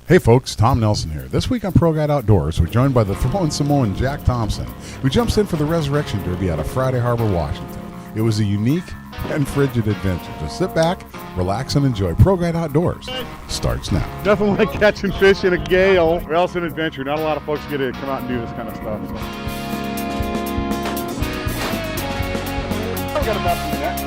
Hey folks, Tom Nelson here. This week on ProGuide Outdoors, we're joined by the throwing Samoan Jack Thompson, who jumps in for the Resurrection Derby out of Friday Harbor, Washington. It was a unique and frigid adventure. Just sit back, relax, and enjoy. ProGuide Outdoors starts now. Nothing like catching fish in a gale, or else an adventure. Not a lot of folks get to come out and do this kind of stuff. So. I got about to that.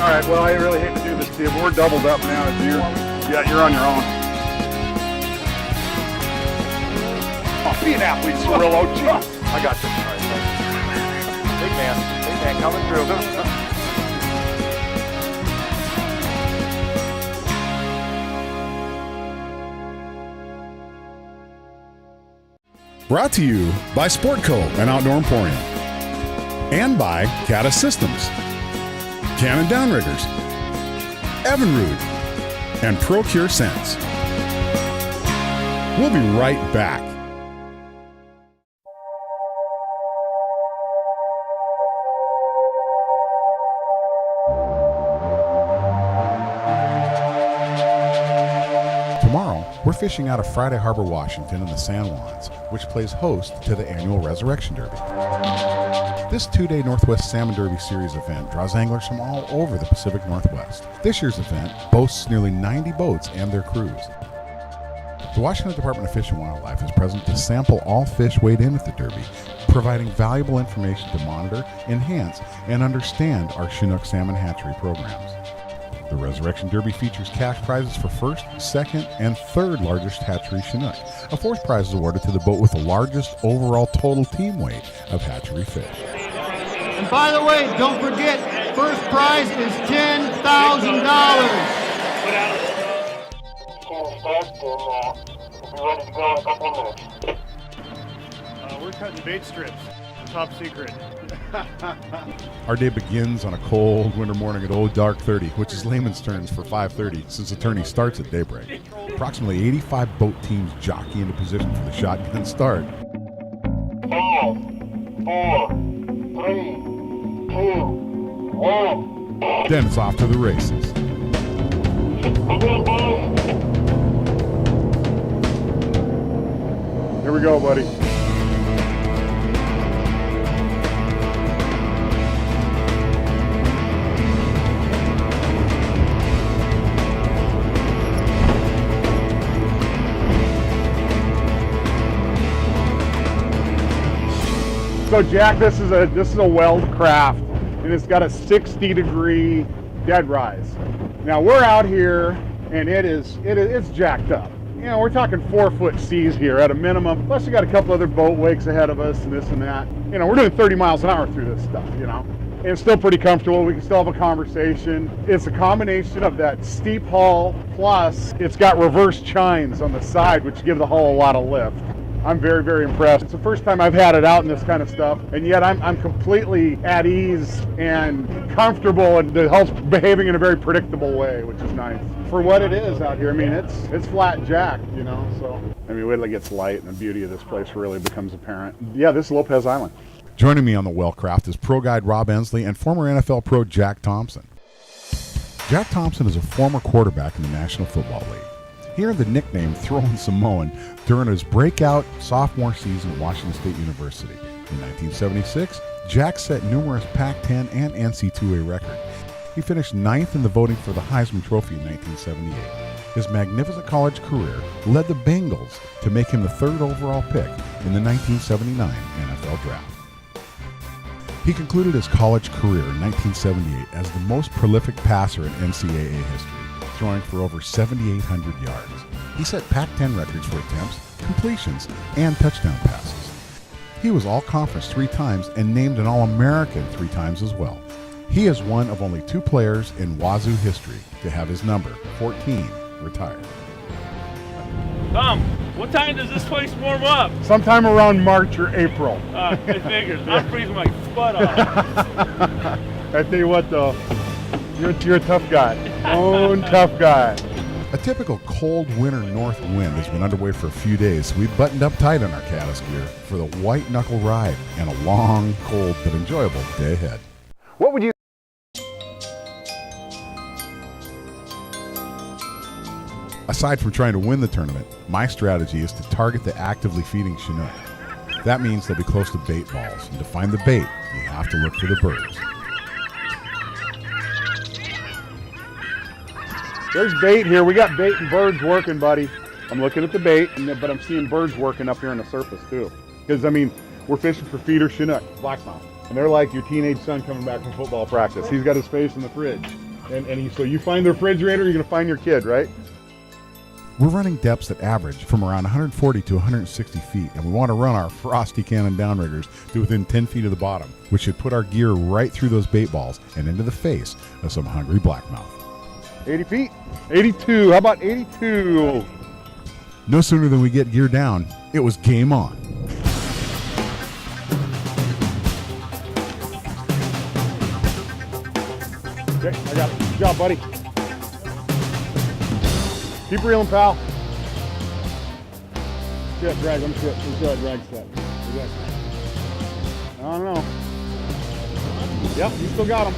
All right, well, I really hate to do this to you, but we're doubled up now. You're on your own. Oh, be an athlete, Cirillo. Jeez. I got this. All right, thanks. Big man coming through. Brought to you by Sportco and Outdoor Emporium, and by Caddis Systems, Cannon Downriggers, Evinrude, and Procure Scents. We'll be right back. Tomorrow, we're fishing out of Friday Harbor, Washington in the San Juans, which plays host to the annual Resurrection Derby. This two-day Northwest Salmon Derby Series event draws anglers from all over the Pacific Northwest. This year's event boasts nearly 90 boats and their crews. The Washington Department of Fish and Wildlife is present to sample all fish weighed in at the Derby, providing valuable information to monitor, enhance, and understand our Chinook salmon hatchery programs. The Resurrection Derby features cash prizes for first, second, and third largest hatchery Chinook. A fourth prize is awarded to the boat with the largest overall total team weight of hatchery fish. And by the way, don't forget, first prize is $10,000. We're cutting bait strips. Top secret. Our day begins on a cold winter morning at Old Dark 30, which is layman's terms for 5:30 since the tourney starts at daybreak. Approximately 85 boat teams jockey into position for the shotgun start. 5, 4, 3, 2, 1. Then it's off to the races. Here we go, buddy. So Jack, this is a weld craft, and it's got a 60-degree dead rise. Now we're out here, and it's jacked up. You know, we're talking 4-foot seas here at a minimum. Plus, we got a couple other boat wakes ahead of us, and this and that. You know, we're doing 30 miles an hour through this stuff. You know, and it's still pretty comfortable. We can still have a conversation. It's a combination of that steep hull, plus it's got reverse chines on the side, which give the hull a lot of lift. I'm very, very impressed. It's the first time I've had it out in this kind of stuff, and yet I'm completely at ease and comfortable, and the hull's behaving in a very predictable way, which is nice. For what it is out here, I mean, it's flat jacked, you know, so. I mean, wait till it gets light and the beauty of this place really becomes apparent. Yeah, this is Lopez Island. Joining me on the Wellcraft is pro guide Rob Ensley and former NFL pro Jack Thompson. Jack Thompson is a former quarterback in the National Football League. He earned the nickname Throwing Samoan during his breakout sophomore season at Washington State University. In 1976, Jack set numerous Pac-10 and NC2A records. He finished 9th in the voting for the Heisman Trophy in 1978. His magnificent college career led the Bengals to make him the 3rd overall pick in the 1979 NFL Draft. He concluded his college career in 1978 as the most prolific passer in NCAA history, throwing for over 7,800 yards. He set Pac-10 records for attempts, completions, and touchdown passes. He was All-Conference 3 times and named an All-American 3 times as well. He is one of only 2 players in Wazoo history to have his number, 14, retired. Tom, what time does this place warm up? Sometime around March or April. It figures. I'm freezing my butt off. I tell you what, though, you're a tough guy. Tough guy. A typical cold winter north wind has been underway for a few days, so we've buttoned up tight on our Caddis gear for the white knuckle ride and a long, cold but enjoyable day ahead. What would you Aside from trying to win the tournament, my strategy is to target the actively feeding Chinook. That means they'll be close to bait balls, and to find the bait, you have to look for the birds. There's bait here. We got bait and birds working, buddy. I'm looking at the bait, but I'm seeing birds working up here on the surface too. Because, I mean, we're fishing for feeder Chinook, blackmouth. And they're like your teenage son coming back from football practice. He's got his face in the fridge. So you find the refrigerator, you're going to find your kid, right? We're running depths that average from around 140 to 160 feet, and we want to run our frosty cannon downriggers to within 10 feet of the bottom, which should put our gear right through those bait balls and into the face of some hungry blackmouth. 80 feet, 82, how about 82? No sooner than we get gear down, it was game on. Okay, I got it. Good job, buddy. Keep reeling, pal. Shit, drag, I'm shit. Let's go, drag set. I don't know. Yep, you still got him.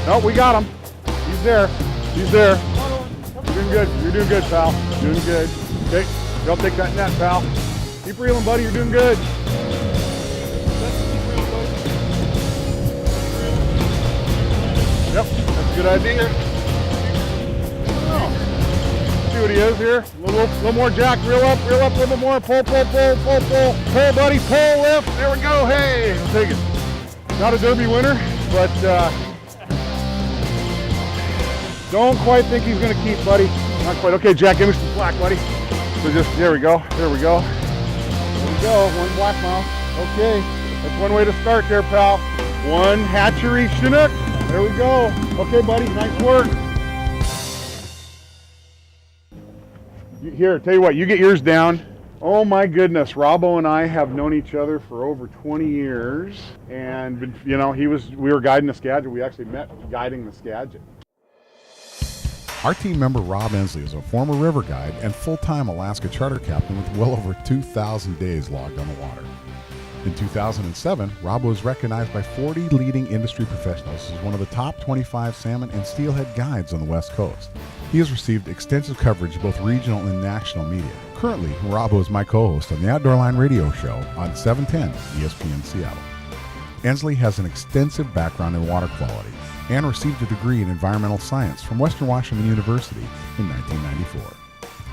Nope, we got him. He's there. He's there. You're doing good. You're doing good, pal. Doing good. Okay, y'all take that net, pal. Keep reeling, buddy. You're doing good. Yep, that's a good idea. See what he is here. A little more, Jack. Reel up a little bit more. Pull. Pull, buddy. Pull, lift. There we go. Hey, I'll take it. Not a Derby winner, but don't quite think he's going to keep, buddy. Not quite. Okay, Jack, give me some slack, buddy. So just, there we go. There we go. One blackmouth. Okay, that's one way to start there, pal. One hatchery Chinook. There we go. Okay, buddy, nice work. Here, tell you what, you get yours down. Oh my goodness, Robbo and I have known each other for over 20 years. And, you know, we were guiding the Skagit. We actually met guiding the Skagit. Our team member Rob Ensley is a former river guide and full-time Alaska charter captain with well over 2,000 days logged on the water. In 2007, Rob was recognized by 40 leading industry professionals as one of the top 25 salmon and steelhead guides on the West Coast. He has received extensive coverage both regional and national media. Currently, Robbo is my co-host on the Outdoor Line radio show on 710 ESPN Seattle. Ensley has an extensive background in water quality and received a degree in environmental science from Western Washington University in 1994.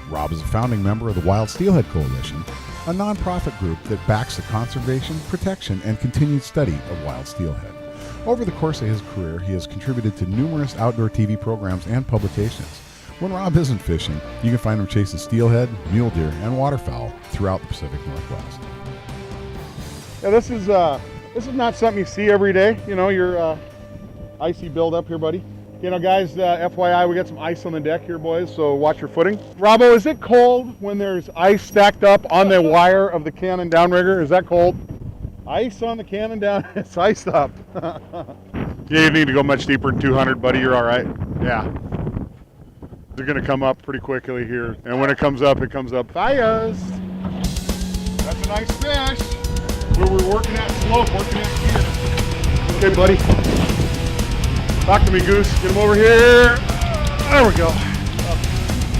Rob is a founding member of the Wild Steelhead Coalition, a nonprofit group that backs the conservation, protection, and continued study of wild steelhead. Over the course of his career, he has contributed to numerous outdoor TV programs and publications. When Rob isn't fishing, you can find him chasing steelhead, mule deer, and waterfowl throughout the Pacific Northwest. Yeah, this is not something you see every day. You know, your icy buildup here, buddy. You know, guys, FYI, we got some ice on the deck here, boys, so watch your footing. Robbo, is it cold when there's ice stacked up on the wire of the cannon downrigger? Is that cold? Ice on the cannon down, it's iced up. Yeah, you need to go much deeper than 200, buddy, you're all right. Yeah. They're gonna come up pretty quickly here, and when it comes up fast. That's a nice fish. Where we're working at slope, working at here. Okay, buddy. Talk to me, Goose. Get him over here. There we go.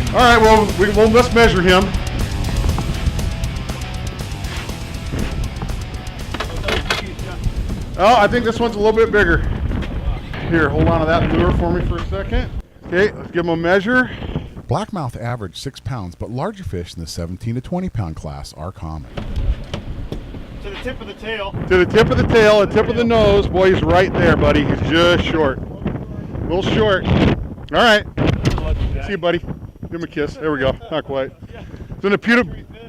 All right, well, let's measure him. Oh, I think this one's a little bit bigger. Here, hold on to that lure for me for a second. Okay, let's give him a measure. Blackmouth average 6 pounds, but larger fish in the 17 to 20 pound class are common. To the tip of the tail. To the tip of the tail, the tip of the nose. Boy, he's right there, buddy. He's just short. A little short. All right. See you, buddy. Give him a kiss. There we go. Not quite. It's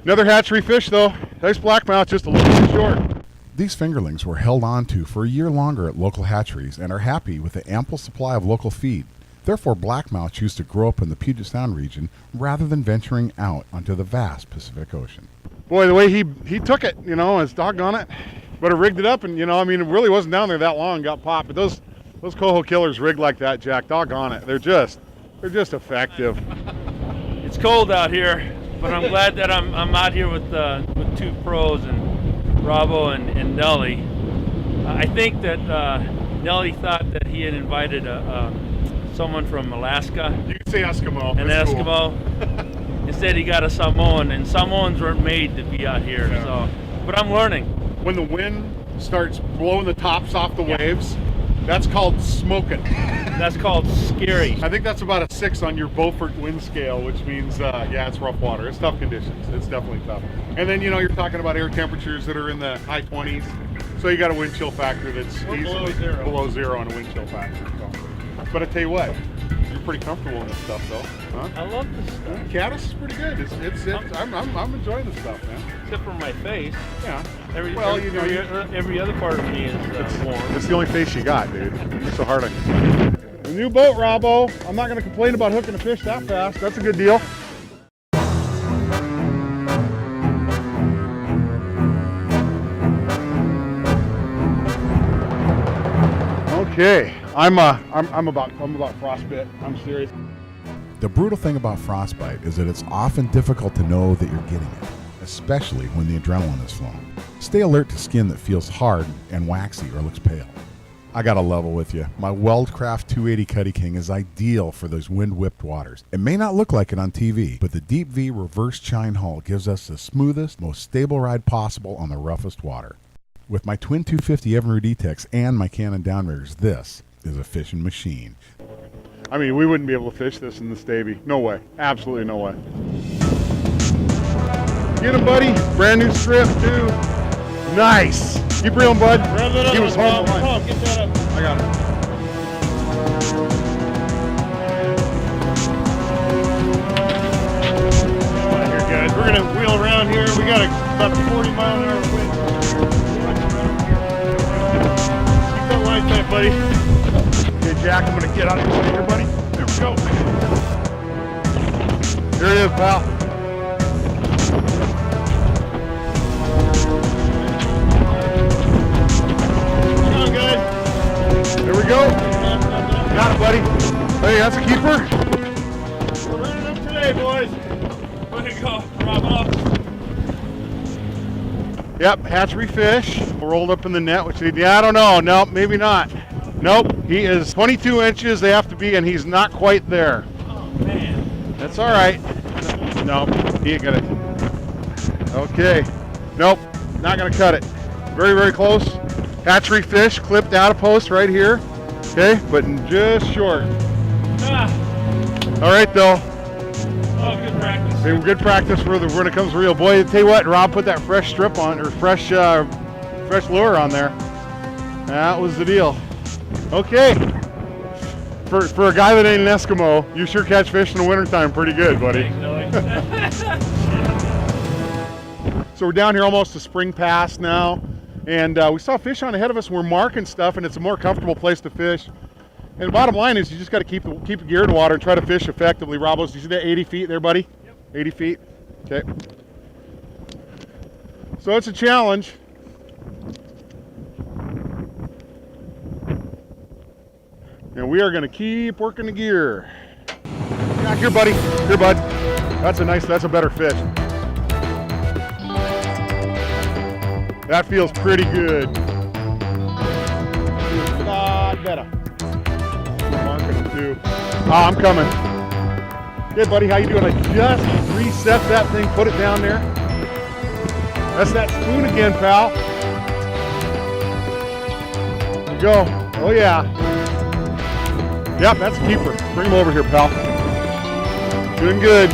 another hatchery fish, though. Nice blackmouth, just a little bit short. These fingerlings were held on to for a year longer at local hatcheries and are happy with the ample supply of local feed. Therefore, blackmouth choose to grow up in the Puget Sound region rather than venturing out onto the vast Pacific Ocean. Boy, the way he took it, you know, is doggone it. But it rigged it up, and, you know, I mean, it really wasn't down there that long, got popped. But those coho killers rigged like that, Jack, doggone it. They're just effective. It's cold out here, but I'm glad that I'm out here with two pros, and Robbo and Nelly. I think that Nelly thought that he had invited someone from Alaska, You can say Eskimo. an That's cool. Eskimo. Instead, he got a Samoan, and Samoans weren't made to be out here. Yeah. So, but I'm learning. When the wind starts blowing the tops off the waves, that's called smoking. That's called scary. I think that's about a 6 on your Beaufort wind scale, which means, yeah, it's rough water. It's tough conditions. It's definitely tough. And then, you're talking about air temperatures that are in the high 20s. So you got a wind chill factor that's We're easily below zero on a wind chill factor. So. But I tell you what, you're pretty comfortable in this stuff, though. Huh? I love this stuff. Caddis is pretty good. I'm enjoying this stuff, man. Except for my face. Yeah. Every other part of me is warm. It's the only face you got, dude. You're so hard on yourself. The new boat, Robbo. I'm not going to complain about hooking a fish that fast. That's a good deal. Okay, I'm about frostbit. I'm serious. The brutal thing about frostbite is that it's often difficult to know that you're getting it, especially when the adrenaline is flowing. Stay alert to skin that feels hard and waxy or looks pale. I gotta level with you. My Weldcraft 280 Cuddy King is ideal for those wind-whipped waters. It may not look like it on TV, but the Deep V reverse chine hull gives us the smoothest, most stable ride possible on the roughest water. With my twin 250 Evinrude E-Tex and my Canon downriggers, this is a fishing machine. I mean, we wouldn't be able to fish this in the Stavy. No way. Absolutely no way. Get him, buddy. Brand new strip, too. Nice. Keep reeling, bud. He was home. Come on, get that up. I got it. Come on here, guys. We're gonna wheel around here. We got about 40-mile-an-hour wind. Keep that line tight, buddy. Okay, Jack, I'm gonna get out of your way here, buddy. There we go. There it is, pal. Come on, guys. There we go. Got it, buddy. Hey, that's a keeper. We're running up today, boys. Way to go, Bravo. Yep, hatchery fish. Rolled up in the net, which I don't know. Nope, maybe not. Nope, he is 22 inches. They have to be, and he's not quite there. Oh, man. That's all right. Nope, he ain't gonna. Okay. Nope, not gonna cut it. Very, very close. Hatchery fish, clipped out of post right here. Okay, but just short. Ah. All right, though. Oh, good practice. They were good practice for when it comes real. Boy, I tell you what, Rob put that fresh strip on, or fresh lure on there. That was the deal. Okay. For a guy that ain't an Eskimo, you sure catch fish in the wintertime pretty good, buddy. So we're down here almost to Spring Pass now, and we saw fish on ahead of us, and we're marking stuff, and it's a more comfortable place to fish. And the bottom line is you just got to keep the gear in water and try to fish effectively. Robos, do you see that 80 feet there, buddy? Yep. 80 feet. Okay. So it's a challenge. And we are going to keep working the gear. Jack, here, buddy. Here, bud. That's a better fish. That feels pretty good. Feels a lot better. I'm marking him too. Oh, I'm coming. Hey, buddy, how you doing? I just reset that thing, put it down there. That's that spoon again, pal. There you go. Oh, yeah. Yep, that's a keeper. Bring him over here, pal. Doing good.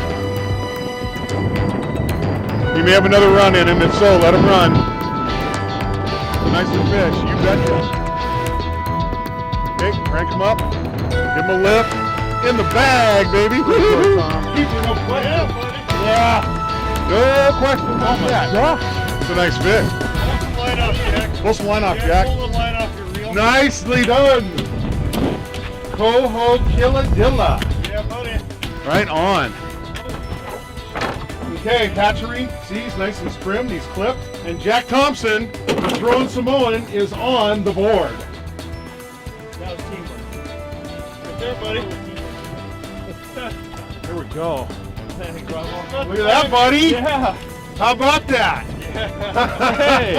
He may have another run in him. If so, let him run. Nice fish. You betcha. Okay, crank him up. Give him a lift. In the bag, baby. Keeper, no question. Yeah. No question about that. Yeah. It's a nice fish. Pull some line off, Jack. Pull some line off, Jack. Pull the line off your reel. Nicely done. Coho Killadilla. Yeah, buddy. Right on. Okay, hatchery. See, he's nice and trimmed. He's clipped. And Jack Thompson, the thrown Samoan, is on the board. That was teamwork. Right there, buddy. There we go. Thanks, Bravo. Look at that, buddy. Yeah. How about that? Hey.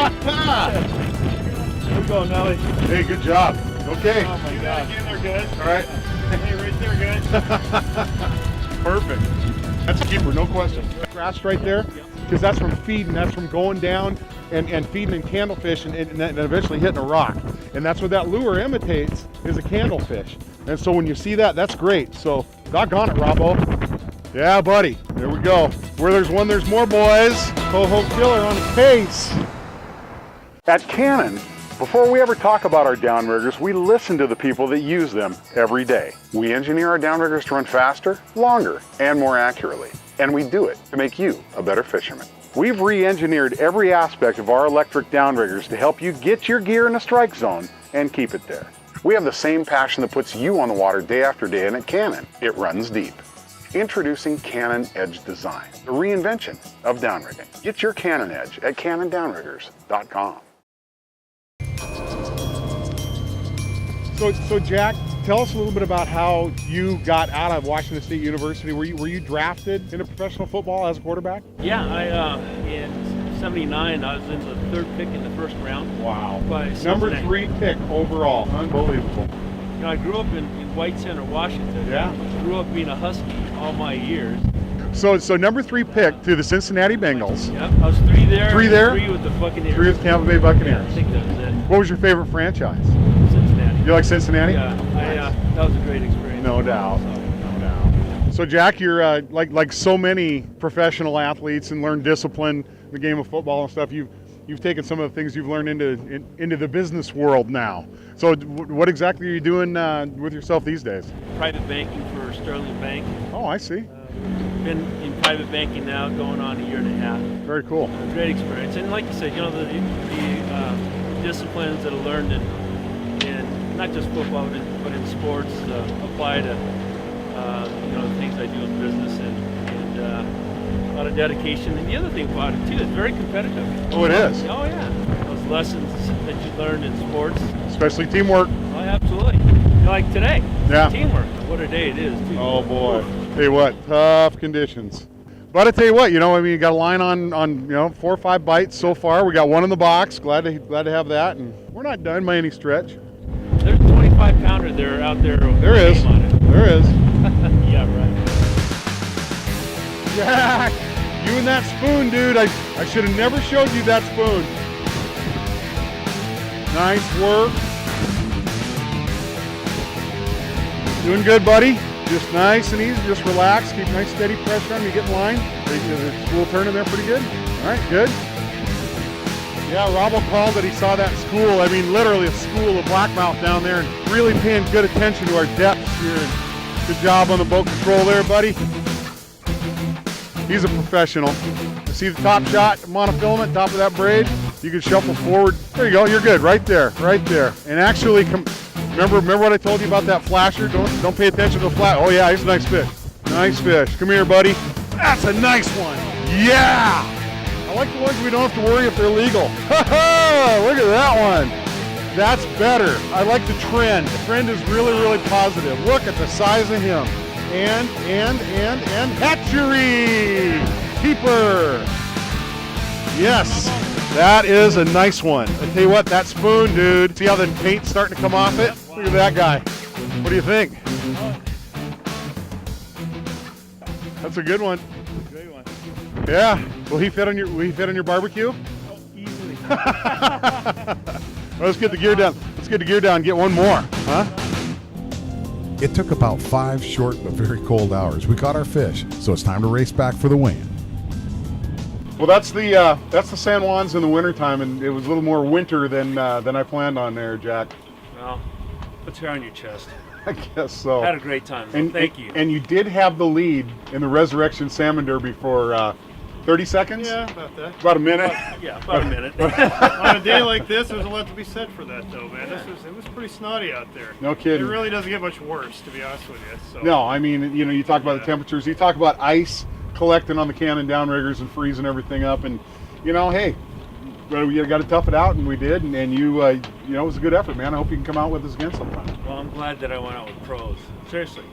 Good going, Nelly. Hey, good job. Okay. Oh my God. They're good. All right. Hey, right there, guys. Perfect. That's a keeper, no question. Grass right there, because that's from feeding. That's from going down and feeding in candlefish and eventually hitting a rock. And that's what that lure imitates, is a candlefish. And so when you see that, that's great. So doggone it, Robbo. Yeah, buddy. There we go. Where there's one, there's more, boys. Coho killer on the case. At Cannon, before we ever talk about our downriggers, we listen to the people that use them every day. We engineer our downriggers to run faster, longer, and more accurately. And we do it to make you a better fisherman. We've re-engineered every aspect of our electric downriggers to help you get your gear in a strike zone and keep it there. We have the same passion that puts you on the water day after day, and at Cannon, it runs deep. Introducing Cannon Edge Design, the reinvention of downrigging. Get your Cannon Edge at CannonDownriggers.com. So Jack, tell us a little bit about how you got out of Washington State University. Were you drafted into professional football as a quarterback? Yeah, in '79, I was in the 3rd pick in the 1st round. Wow. By Number Cincinnati. 3 pick overall. Unbelievable. You know, I grew up in White Center, Washington. Yeah. I grew up being a Husky all my years. So number 3 pick to the Cincinnati Bengals. Yep, I was 3 there. 3 there? 3 with the Buccaneers. 3 with Tampa Bay Yeah, I Buccaneers. think that was it. What was your favorite franchise? Cincinnati. You like Cincinnati? Yeah, that was a great experience. No doubt. No doubt. So Jack, you're like so many professional athletes and learn discipline, the game of football and stuff. You've taken some of the things you've learned into the business world now. So what exactly are you doing with yourself these days? Private banking for Sterling Bank. Oh, I see. Been in private banking now going on 1.5 years. Very cool. Great experience. And like you said, you know, the disciplines that I learned in not just football, but in sports apply to, you know, the things I do in business and a lot of dedication. And the other thing about it, too, it's very competitive. Oh, it is? Oh, yeah. Those lessons that you learned in sports. Especially teamwork. Oh, absolutely. You know, like today. Yeah. Teamwork. What a day it is, too. Oh, boy. Tell you what, tough conditions. But I tell you what, you know, I mean, you got a line on you know, 4 or 5 bites so far. We got one in the box. Glad to have that, and we're not done by any stretch. There's a 25-pounder there out there. There is. On it. There is. Yeah, right. Jack, you and that spoon, dude. I should have never showed you that spoon. Nice work. Doing good, buddy. Just nice and easy. Just relax. Keep nice steady pressure on you. Get in line. The school turning there pretty good. All right, good. Yeah, Robbo called that he saw that school. I mean, literally a school of blackmouth down there, and really paying good attention to our depths here. And good job on the boat control there, buddy. He's a professional. See the top shot, monofilament, top of that braid? You can shuffle forward. There you go. You're good. Right there. Right there. And actually, remember what I told you about that flasher? Don't pay attention to the flash. Oh yeah, he's a nice fish. Nice fish. Come here, buddy. That's a nice one. Yeah. I like the ones we don't have to worry if they're legal. Look at that one. That's better. I like the trend. The trend is really, really positive. Look at the size of him. And hatchery! Keeper! Yes, that is a nice one. I tell you what, that spoon, dude. See how the paint's starting to come off it? Look at that guy. What do you think? That's a good one. Great one. Yeah. Will he fit on your barbecue? Oh, easily. Well, let's get the gear down. Let's get the gear down and get one more, huh? It took about 5 short but very cold hours. We caught our fish, so it's time to race back for the win. Well, that's the San Juans in the wintertime, and it was a little more winter than I planned on there, Jack. Well, puts hair on your chest. I guess so. Had a great time. And Thank you. And you did have the lead in the Resurrection Salmon Derby for 30 seconds? Yeah, about that. About a minute? Yeah, about a minute. On a day like this, there's a lot to be said for that, though, man. It was pretty snotty out there. No kidding. It really doesn't get much worse, to be honest with you. So. No, I mean, you know, you talk about the temperatures, you talk about ice collecting on the Cannon downriggers and freezing everything up, and you know, hey, we got to tough it out, and we did, and you know, it was a good effort, man. I hope you can come out with us again sometime. Well, I'm glad that I went out with pros. Seriously,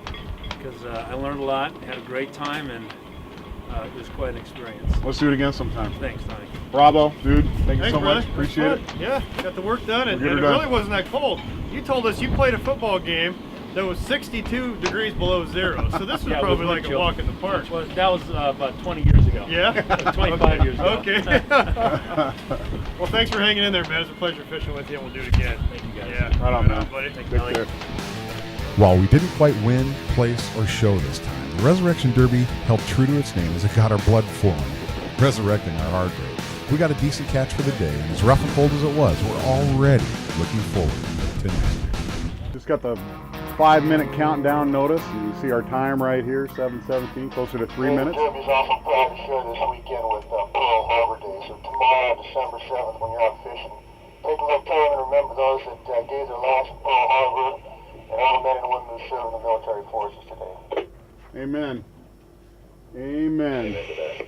because I learned a lot, had a great time, and it was quite an experience. Let's do it again sometime. Thanks, Tony. Bravo, dude. Thank you Thanks, so brother. much. Appreciate it. Yeah, got the work done, and We'll get it her done. really wasn't that cold. You told us you played a football game that was 62 degrees below zero, so this was Yeah, it probably was like a chill. walk in the park. That was about 20 years ago. Yeah? 25 years ago. Okay. Well, thanks for hanging in there, man. It's a pleasure fishing with you, and we'll do it again. Thank you, guys. Yeah. Right on, man. buddy. Take care. While we didn't quite win, place, or show this time, the Resurrection Derby held true to its name as it got our blood flowing, resurrecting our heart rate. We got a decent catch for the day, and as rough and cold as it was, we're already looking forward to next year. Just got the 5-minute countdown notice. You can see our time right here, 7:17, closer to 3 minutes. The Derby's also proud to share this weekend with Pearl Harbor Day. So tomorrow, December 7th, when you're out fishing, take a little time and remember those that gave their lives at Pearl Harbor and all the men and women who serve in the military forces today. Amen. Amen. Amen to that.